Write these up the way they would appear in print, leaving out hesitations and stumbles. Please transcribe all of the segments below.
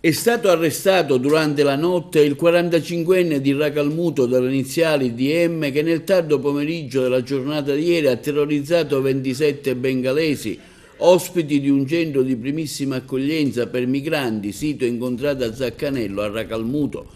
È stato arrestato durante la notte il 45enne di Racalmuto dalle iniziali DM che nel tardo pomeriggio della giornata di ieri ha terrorizzato 27 bengalesi, ospiti di un centro di primissima accoglienza per migranti sito in contrada Zaccanello a Racalmuto.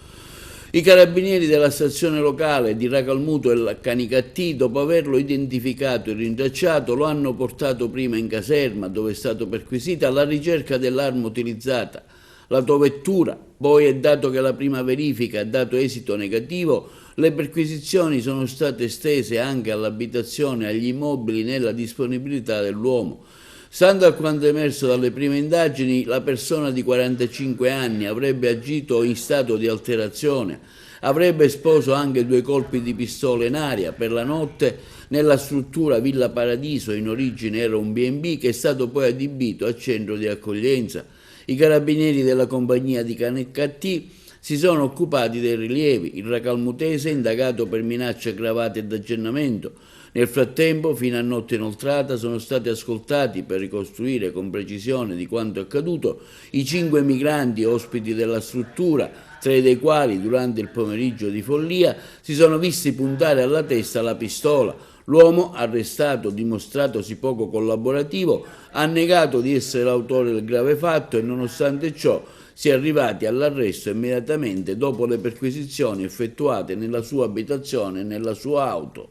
I carabinieri della stazione locale di Racalmuto e Canicattì, dopo averlo identificato e rintracciato, lo hanno portato prima in caserma, dove è stato perquisito alla ricerca dell'arma utilizzata. L'autovettura, poi è dato che la prima verifica ha dato esito negativo, le perquisizioni sono state estese anche all'abitazione e agli immobili nella disponibilità dell'uomo. Stando a quanto emerso dalle prime indagini, la persona di 45 anni avrebbe agito in stato di alterazione, avrebbe esploso anche 2 colpi di pistola in aria per la notte nella struttura Villa Paradiso, in origine era un B&B che è stato poi adibito a centro di accoglienza. I carabinieri della compagnia di Canicattì si sono occupati dei rilievi. Il racalmutese è indagato per minacce aggravate ed aggiornamento. Nel frattempo, fino a notte inoltrata, sono stati ascoltati per ricostruire con precisione di quanto accaduto i 5 migranti ospiti della struttura, 3 dei quali durante il pomeriggio di follia si sono visti puntare alla testa la pistola. L'uomo, arrestato, dimostratosi poco collaborativo, ha negato di essere l'autore del grave fatto e nonostante ciò si è arrivati all'arresto immediatamente dopo le perquisizioni effettuate nella sua abitazione e nella sua auto.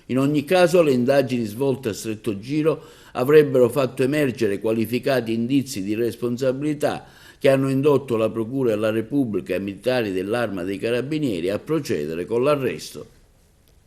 In ogni caso le indagini svolte a stretto giro avrebbero fatto emergere qualificati indizi di responsabilità che hanno indotto la Procura della Repubblica e i militari dell'Arma dei Carabinieri a procedere con l'arresto.